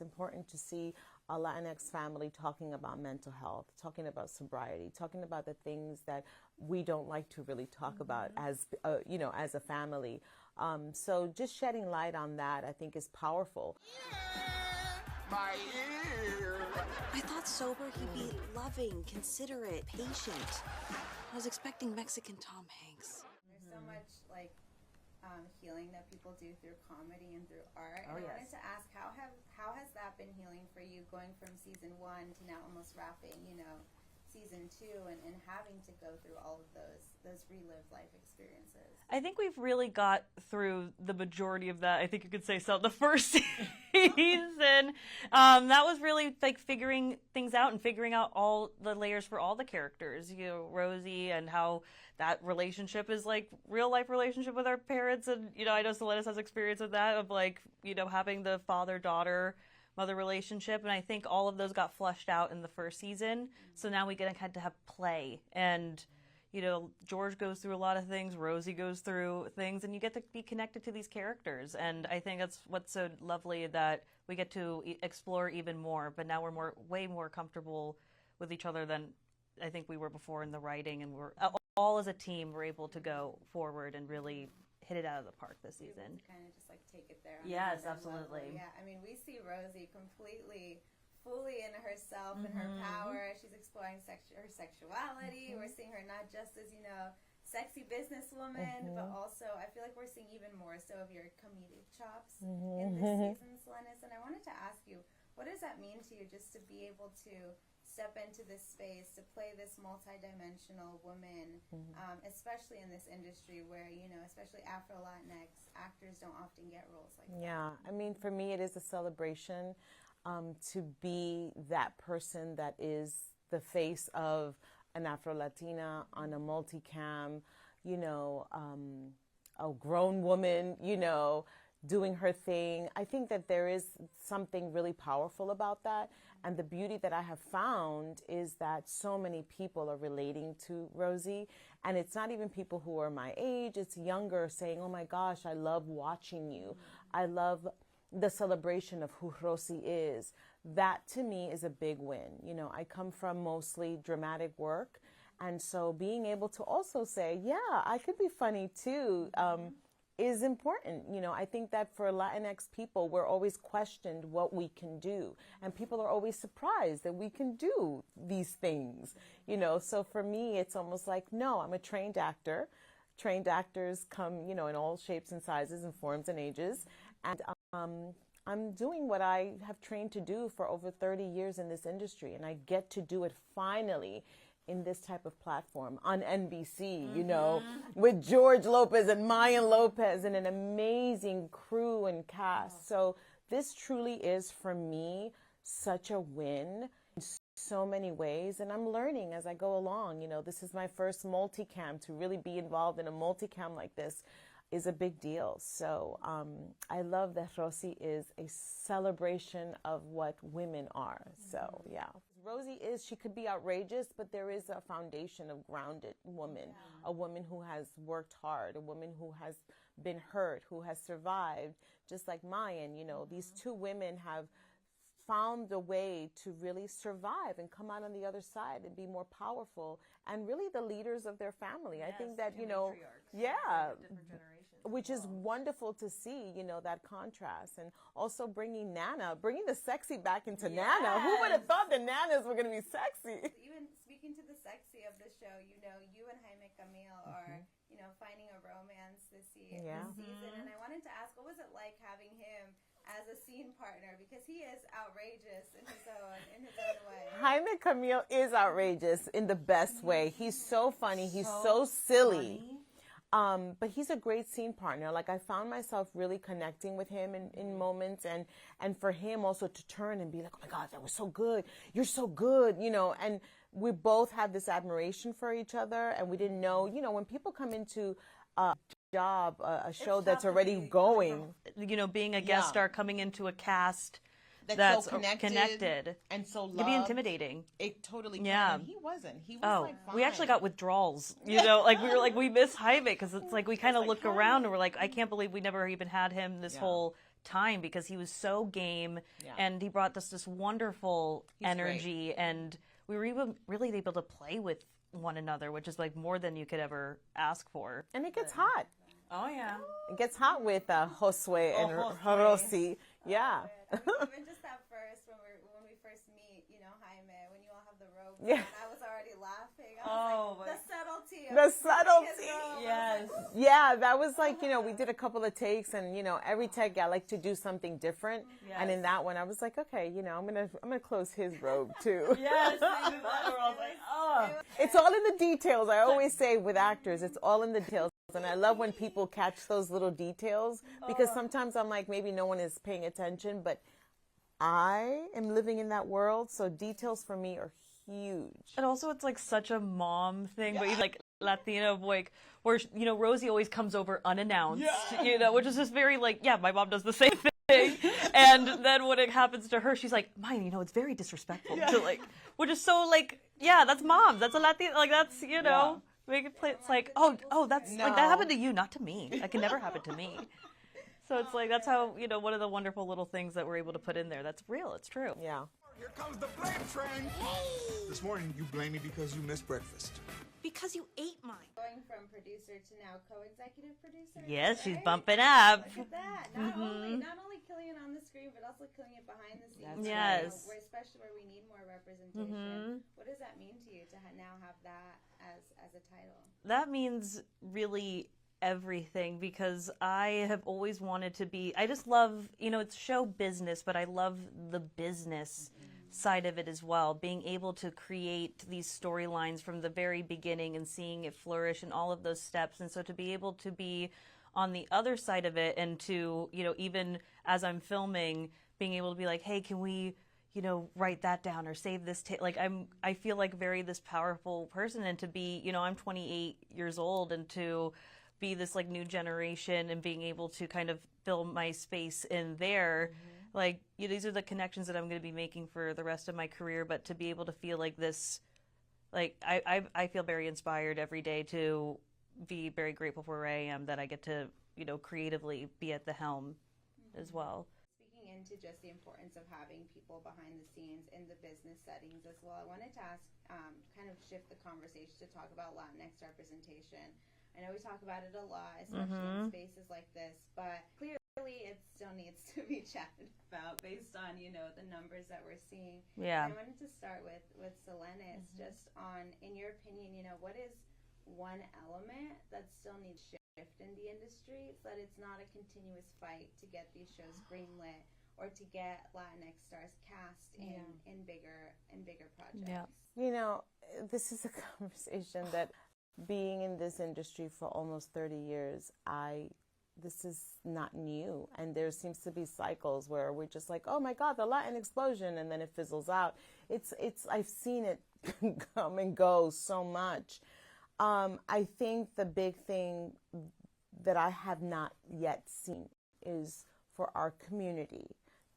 It's important to see a Latinx family talking about mental health, talking about sobriety, talking about the things that we don't like to really talk about as, as a family. So just shedding light on that, I think, is powerful. My ear. I thought sober he'd be loving, considerate, patient. I was expecting Mexican Tom Hanks. There's so much healing that people do through comedy and through art. And I wanted to ask, how has that been healing for you, going from season 1 to now almost wrapping, season 2, and having to go through all of those relived life experiences? I think we've really got through the majority of that. I think you could say so. The first season, that was really like figuring things out and figuring out all the layers for all the characters. Rosie and how that relationship is like real life relationship with our parents, and I know Selenis has experience with that of like having the father-daughter mother relationship, and I think all of those got flushed out in the first season. So now we had to have play, and George goes through a lot of things, Rosie goes through things, and you get to be connected to these characters. And I think that's what's so lovely, that we get to explore even more. But now we're way more comfortable with each other than I think we were before in the writing, and we're all as a team were able to go forward and really hit it out of the park this season. Kind of just like take it there. Yes, absolutely. Yeah, I mean, we see Rosie fully in herself and her power. She's exploring her sexuality. We're seeing her not just as, sexy businesswoman, but also I feel like we're seeing even more so of your comedic chops in this season, Selenis. And I wanted to ask you, what does that mean to you, just to be able to step into this space, to play this multidimensional woman, especially in this industry where, especially Afro-Latinx actors don't often get roles like that? Yeah, I mean, for me, it is a celebration to be that person that is the face of an Afro-Latina on a multicam, a grown woman, doing her thing. I think that there is something really powerful about that. And the beauty that I have found is that so many people are relating to Rosie. And it's not even people who are my age, it's younger, saying, oh my gosh, I love watching you. I love the celebration of who Rosie is. That to me is a big win. I come from mostly dramatic work. And so being able to also say, yeah, I could be funny too, is important. I think that for Latinx people, we're always questioned what we can do. And people are always surprised that we can do these things, So for me, it's almost like, no, I'm a trained actor. Trained actors come, in all shapes and sizes and forms and ages. And I'm doing what I have trained to do for over 30 years in this industry. And I get to do it finally in this type of platform on NBC, with George Lopez and Mayan Lopez and an amazing crew and cast. So this truly is, for me, such a win in so many ways. And I'm learning as I go along. This is my first multicam. To really be involved in a multicam like this is a big deal. So I love that Rosie is a celebration of what women are. So, yeah. Rosie she could be outrageous, but there is a foundation of grounded woman, a woman who has worked hard, a woman who has been hurt, who has survived, just like Mayan. These two women have found a way to really survive and come out on the other side and be more powerful and really the leaders of their family. Yes, I think that, which is wonderful to see, that contrast. And also bringing the sexy back into Nana. Who would have thought the Nanas were going to be sexy? Even speaking to the sexy of the show, you and Jaime Camil are, finding a romance this season. And I wanted to ask, what was it like having him as a scene partner, because he is outrageous in his own way? Jaime Camil is outrageous in the best way. He's so funny. He's so silly. But he's a great scene partner. Like, I found myself really connecting with him in moments, and for him also to turn and be like, oh my God, that was so good. You're so good, and we both have this admiration for each other, and we didn't know, when people come into a show that's already going. Being a guest star, coming into a cast that's so connected and so loved. It'd be intimidating. It totally can. And he wasn't. He was like fine. We actually got withdrawals. We were like, we miss Jaime, because it's like we kind of look around and we're like, I can't believe we never even had him this whole time because he was so game Yeah. and he brought this wonderful energy great. and we were even really able to play with one another, which is like more than you could ever ask for. And it gets hot. Oh yeah. It gets hot with Josue and Josue. Hiroshi. Yeah. I mean, even just at first, when we first meet, you know, Jaime, when you all have the robes Yeah. on, I was already laughing. I was like, the subtlety. Of The his subtlety. robe. Yes. Yeah, that was like, you know, we did a couple of takes and, you know, every take I like to do something different. And in that one I was like, okay, you know, I'm gonna close his robe too. Yes. I was like, oh. It's all in the details. I always say with actors, it's all in the details. And I love when people catch those little details because sometimes I'm like, maybe no one is paying attention, but I am living in that world. So details for me are huge. And also it's like such a mom thing, but you like Latina, like, where, you know, Rosie always comes over unannounced, you know, which is just very like, yeah, my mom does the same thing. And then when it happens to her, she's like, Mayan, you know, it's very disrespectful to like, which is so like, yeah, that's moms. That's a Latina, like that's, you know, make it play. It's like, oh, that's like that happened to you, not to me. That can never happen to me. So it's like, that's how, you know, one of the wonderful little things that we're able to put in there. That's real. It's true. Yeah. Here comes the blame train. This morning you blame me because you missed breakfast. Because you ate mine. Going from producer to now co-executive producer. Yes, she's right? bumping up. Look at that. Not only killing it on the screen, but also killing it behind the scenes. Yes. You know, especially where we need more representation. What does that mean to you to now have that as a title? That means really everything because I have always wanted to be, I just love, you know, it's show business, but I love the business side of it as well, being able to create these storylines from the very beginning and seeing it flourish and all of those steps. And so to be able to be on the other side of it and to, you know, even as I'm filming, being able to be like, hey, can we, you know, write that down or save this like I feel like very this powerful person, and to be, you know, I'm 28 years old, and to be this like new generation and being able to kind of fill my space in there. Like, you know, these are the connections that I'm going to be making for the rest of my career, but to be able to feel like this, like I feel very inspired every day to be very grateful for where I am, that I get to, you know, creatively be at the helm as well. Speaking into just the importance of having people behind the scenes in the business settings as well, I wanted to ask, kind of shift the conversation to talk about Latinx representation. I know we talk about it a lot, especially in spaces like this, but clearly it still needs to be chatted about based on, you know, the numbers that we're seeing. Yeah. I wanted to start with Selenis, just on, in your opinion, you know, what is one element that still needs shift in the industry so that it's not a continuous fight to get these shows greenlit or to get Latinx stars cast in bigger projects? Yeah. You know, this is a conversation that, being in this industry for almost 30 years, this is not new. And there seems to be cycles where we're just like, oh my God, the Latin explosion, and then it fizzles out. I've seen it come and go so much. I think the big thing that I have not yet seen is for our community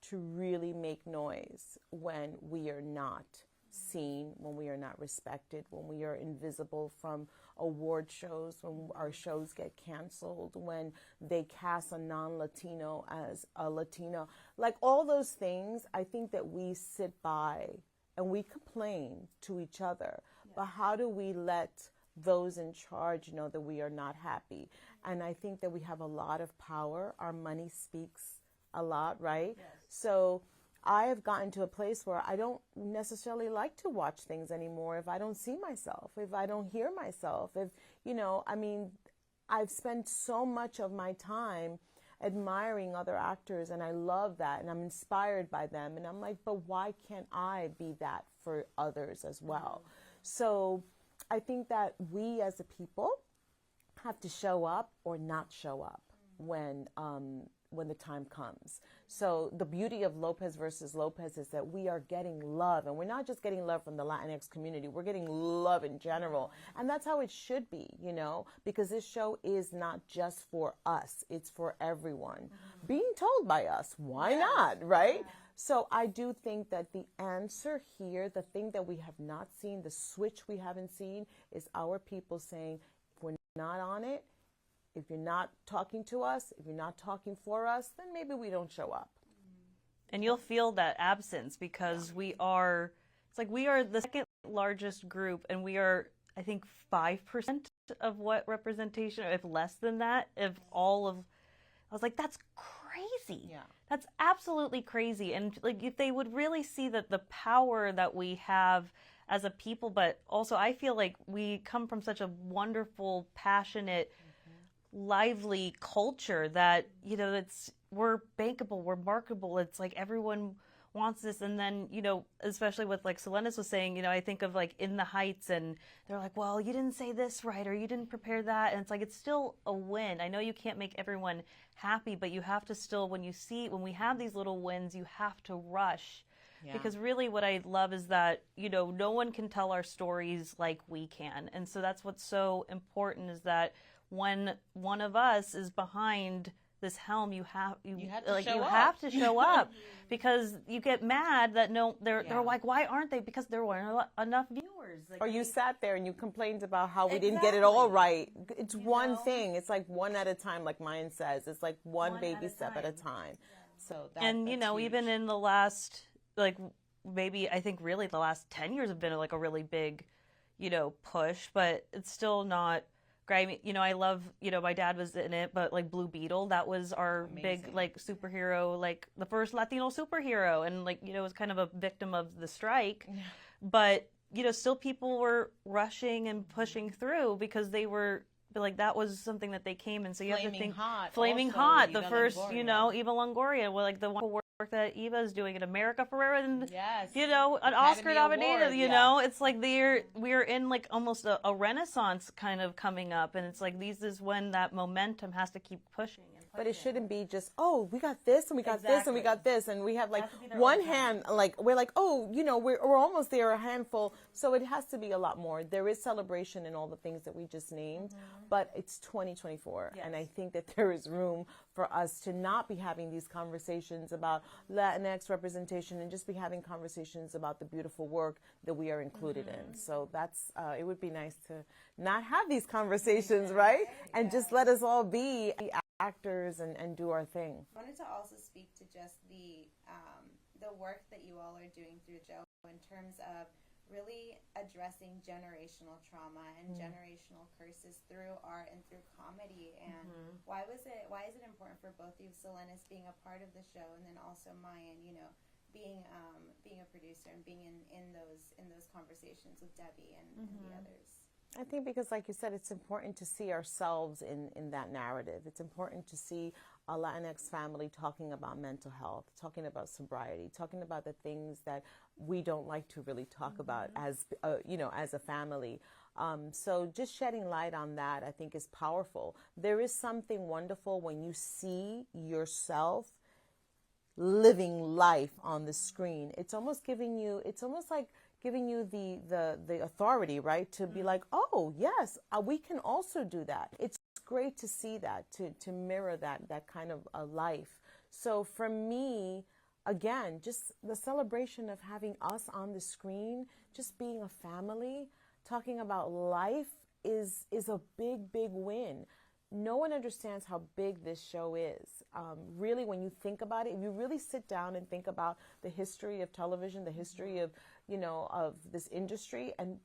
to really make noise when we are not seen, when we are not respected, when we are invisible from award shows, when our shows get canceled, when they cast a non-Latino as a Latino. Like all those things, I think that we sit by and we complain to each other. But how do we let those in charge know that we are not happy? And I think that we have a lot of power. Our money speaks a lot, right? Yes. So I have gotten to a place where I don't necessarily like to watch things anymore if I don't see myself, if I don't hear myself, if, you know, I mean, I've spent so much of my time admiring other actors, and I love that, and I'm inspired by them, and I'm like, but why can't I be that for others as well? So I think that we as a people have to show up or not show up when the time comes. So the beauty of Lopez versus Lopez is that we are getting love, and we're not just getting love from the Latinx community, we're getting love in general. And that's how it should be, you know, because this show is not just for us, it's for everyone. Being told by us, why not, right? So I do think that the answer here, the thing that we have not seen, the switch we haven't seen, is our people saying, if we're not on it, If you're not talking to us, if you're not talking for us, then maybe we don't show up. And you'll feel that absence because we are the second largest group, and we are, I think, 5% of what representation, if less than that, of all of, I was like, that's crazy. Yeah. That's absolutely crazy. And like, if they would really see that the power that we have as a people, but also I feel like we come from such a wonderful, passionate, lively culture that, you know, we're bankable, we're marketable. It's like everyone wants this. And then, you know, especially with like Selenis was saying, you know, I think of like In the Heights, and they're like, well, you didn't say this right, or you didn't prepare that. And it's like, it's still a win. I know you can't make everyone happy, but you have to still, when we have these little wins, you have to rush. Yeah. Because really what I love is that, you know, no one can tell our stories like we can. And so that's what's so important, is that when one of us is behind this helm, you have to show up because you get mad that they're like, why aren't they? Because there weren't enough viewers. Like, or you sat there and you complained about how we didn't get it all right. It's one thing. It's like one at a time, like Mayan says. It's like one baby step at a time. So and you know, huge. Even in the last, like, maybe I think really the last 10 years have been like a really big, you know, push, but it's still not. You know, I love, you know, my dad was in it, but like Blue Beetle, that was our big like superhero, like the first Latino superhero, and like, you know, was kind of a victim of the strike, but you know, still people were rushing and pushing through because they were like, that was something that they came in. So you have to think Flaming Hot, the first, you know, Eva Longoria, well, like the one work that Eva is doing in America Ferrera, and you know, an Oscar nominated, you know, it's like we're in like almost a renaissance kind of coming up, and it's like this is when that momentum has to keep pushing. But it shouldn't be just, oh, we got this and we got this and we got this, and we have like one hand, like we're like, oh, you know, we're almost there, a handful. So it has to be a lot more. There is celebration in all the things that we just named, but it's 2024, and I think that there is room for us to not be having these conversations about Latinx representation and just be having conversations about the beautiful work that we are included in. So that's, it would be nice to not have these conversations, right? And just let us all be actors and do our thing. I wanted to also speak to just the work that you all are doing through the show in terms of really addressing generational trauma and generational curses through art and through comedy. And why is it important for both of you, Selenis being a part of the show, and then also Mayan, you know, being a producer and being in those conversations with Debbie and the others? I think because, like you said, it's important to see ourselves in that narrative. It's important to see a Latinx family talking about mental health, talking about sobriety, talking about the things that we don't like to really talk about as, you know, as a family. So just shedding light on that, I think, is powerful. There is something wonderful when you see yourself living life on the screen. It's almost like giving you the authority, right, to be like, oh, yes, we can also do that. It's great to see that, to mirror that kind of a life. So for me, again, just the celebration of having us on the screen, just being a family, talking about life is a big, big win. No one understands how big this show is. Really, when you think about it, if you really sit down and think about the history of television, the history of, you know, of this industry, and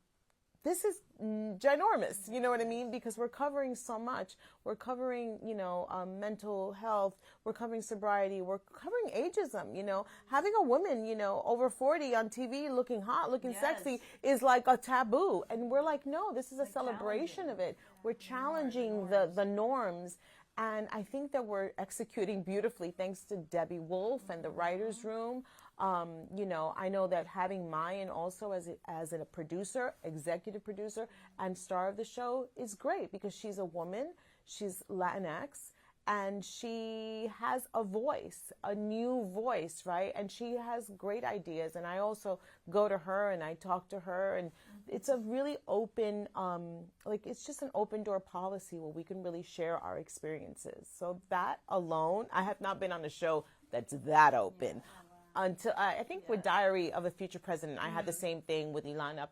this is ginormous, you know what I mean? Because we're covering so much. We're covering, you know, mental health. We're covering sobriety. We're covering ageism, you know. Having a woman, you know, over 40 on TV looking hot, looking sexy is like a taboo. And we're like, no, this is a celebration of it. We're challenging the norms. And I think that we're executing beautifully thanks to Debbie Wolf and the writer's room. You know, I know that having Mayan also as a producer, executive producer, and star of the show is great because she's a woman, she's Latinx, and she has a voice, a new voice, right? And she has great ideas. And I also go to her and I talk to her, and it's a really open, like it's just an open door policy where we can really share our experiences. So that alone, I have not been on a show that's that open. Until I think with Diary of a Future President, I had the same thing with Ilana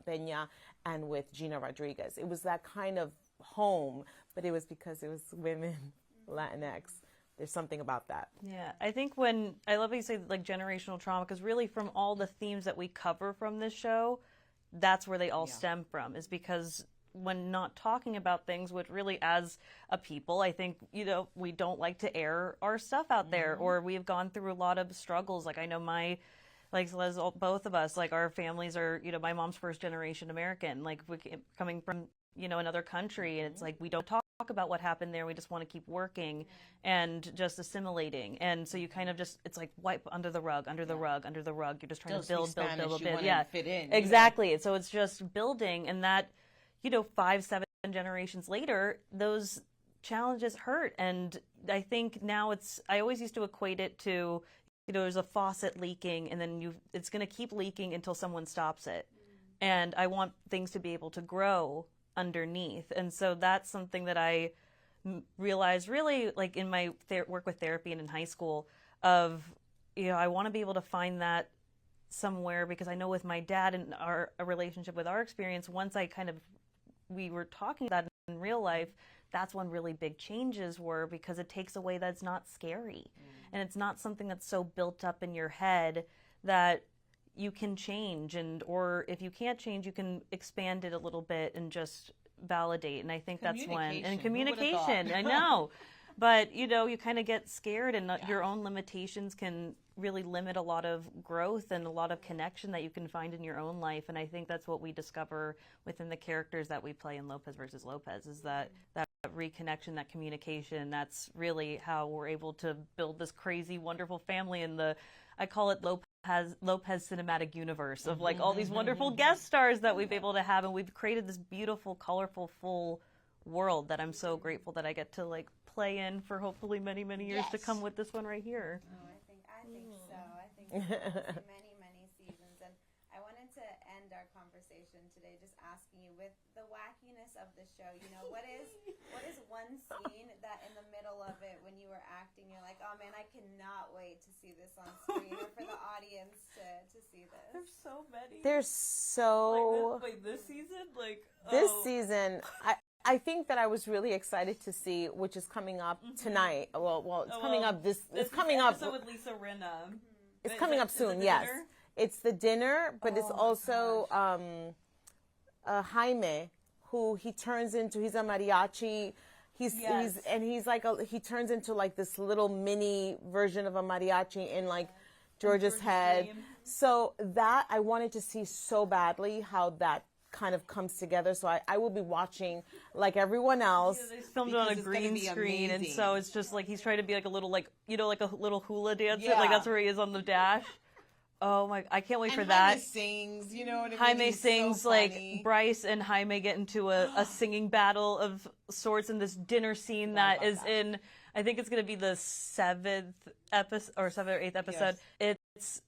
Peña and with Gina Rodriguez. It was that kind of home, but it was because it was women, Latinx. There's something about that. Yeah, I think I love how you say like generational trauma, because really from all the themes that we cover from this show, that's where they all stem from, is because when not talking about things, which really as a people, I think, we don't like to air our stuff out there, or we've gone through a lot of struggles. Like I know both of us, like our families are, my mom's first generation American, like coming from, another country, and it's like we don't talk about what happened there. We just want to keep working and just assimilating. And so you kind of just, it's like wipe under the rug, under the rug, under the rug. You're just trying to build. Yeah, fit in. Exactly. So it's just building, and that, 5-7 generations later, those challenges hurt. And I think now I always used to equate it to, there's a faucet leaking, and then it's going to keep leaking until someone stops it. And I want things to be able to grow underneath. And so that's something that I realized really like in my work with therapy and in high school of, I want to be able to find that somewhere, because I know with my dad and a relationship with our experience, once we were talking about it in real life, that's when really big changes were, because it takes away that's not scary. And it's not something that's so built up in your head that you can change, or if you can't change, you can expand it a little bit and just validate. And I think that's when, communication, I know, but you kind of get scared, and your own limitations can really limit a lot of growth and a lot of connection that you can find in your own life. And I think that's what we discover within the characters that we play in Lopez versus Lopez, is that reconnection, that communication. That's really how we're able to build this crazy, wonderful family. And I call it Lopez cinematic universe of like all these wonderful guest stars that we've been able to have, and we've created this beautiful, colorful, full world that I'm so grateful that I get to like play in for hopefully many, many years to come with this one right here. Oh, I think so. I think so. Many seasons. And I wanted to end our conversation today just asking you, with the wackiness of the show, what is one scene that in the middle of it, when you were acting, you're like, oh man, I cannot wait to see this on screen, or for the audience to see this? There's so many. There's so... this season? This season, I think that I was really excited to see, which is coming up tonight. Well, it's coming up It's coming up. So with Lisa Rinna. It's coming up soon, yes. Dinner? It's the dinner, but it's also Jaime, who he turns into. He's a mariachi. He turns into like this little mini version of a mariachi in like George's head. So that I wanted to see so badly how that kind of comes together. So I will be watching like everyone else. They filmed it on a green screen, and so it's just like he's trying to be like a little like a little hula dancer. Like that's where he is on the dash. Oh my! I can't wait for that. Jaime sings, you know what I mean? Jaime He's sings so like funny. Bryce and Jaime get into a singing battle of sorts in this dinner scene that is in. I think it's going to be the 7th episode or 7th or 8th episode. Yes. It's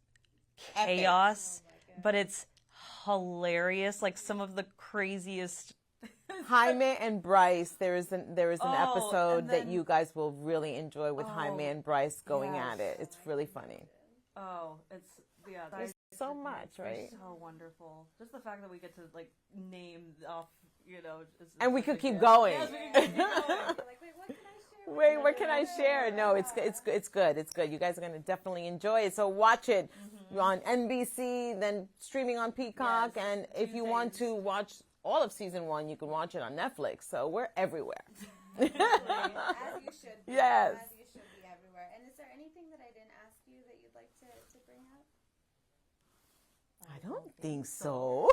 chaos, but it's hilarious. Like some of the craziest. Jaime and Bryce. There is an episode that you guys will really enjoy with Jaime and Bryce going at it. It's really funny. Oh, There's so much, right? So wonderful. Just the fact that we get to like name off, and we could keep going. Yes, we can keep going. You're like, wait, what can I share? Wait, what can I share? No, it's good. It's good. You guys are going to definitely enjoy it. So watch it on NBC, then streaming on Peacock, and if you want to watch all of season 1, you can watch it on Netflix. So we're everywhere. As you should be. Yes. As you should be everywhere. And is there anything that I didn't ask you that you'd like to bring up? I don't think so.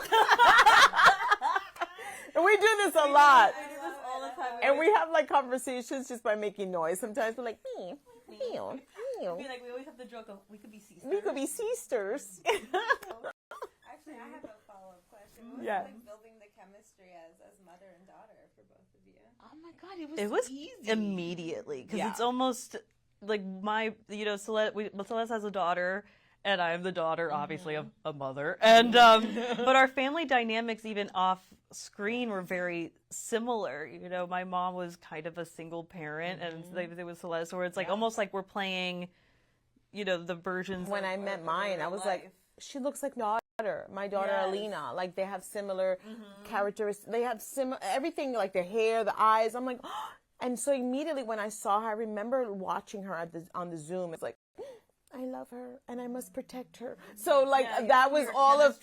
And we do this a lot. I do this all the time. And we have like conversations just by making noise. Sometimes we're like, Be like, we always have the joke of we could be sisters. we could be sisters. Actually, I have a follow-up question. What was Yeah. it like building the chemistry as mother and daughter for both of you? Oh my God, It was easy. immediately, because Yeah. it's almost like Celeste has a daughter, and I'm the daughter, obviously, of a mother. And but our family dynamics, even off screen, were very similar. My mom was kind of a single parent, and there was Celeste, where it's like almost like we're playing, the versions. When I met mine, I was like, she looks like Nadia. My daughter Yes. Alina, like they have similar characteristics. They have everything, like their hair, the eyes. I'm like, and so immediately when I saw her, I remember watching her on the Zoom. It's like, I love her and I must protect her. So like that was all of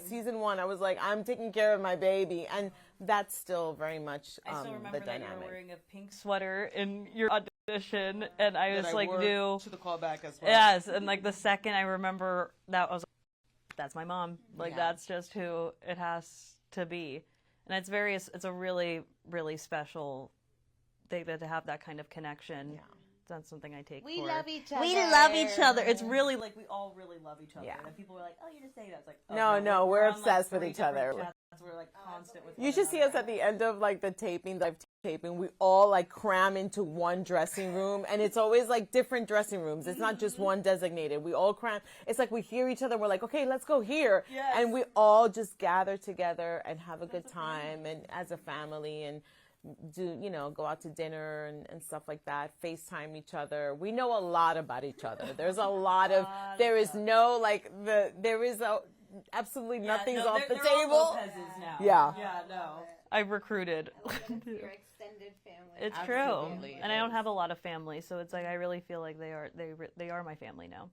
season 1. I was like, I'm taking care of my baby, and that's still very much I still remember the that dynamic. you were wearing a pink sweater in your audition, and I was That I like, wore knew. to the callback as well. Yes, and like the second I remember that, I was like, that's my mom. Like Yeah. that's just who it has to be, and it's a really, really special thing to have that kind of connection. Yeah. That's something I take. We for. love each other. We love each other. It's really like we all really love each other. Yeah. And people were like, "Oh, you're just saying that." It's like, oh, No, we're on, like, obsessed with 3 each other. different chats. We're like constant with. You should see us at the end of like the taping, live taping. We all like cram into one dressing room, and it's always like different dressing rooms. It's not just one designated. We all cram. It's like we hear each other. We're like, okay, let's go here, Yes. and we all just gather together and have a good time, and as a family, and do go out to dinner and stuff like that. FaceTime each other. We know a lot about each other. There's a lot of. There is no like there is absolutely nothing's off the they're all table. Lopez's now. Yeah. Yeah, no. I recruited. Your extended family. It's Absolutely, true, it and I don't is. have a lot of family, so it's like I really feel like they are my family now.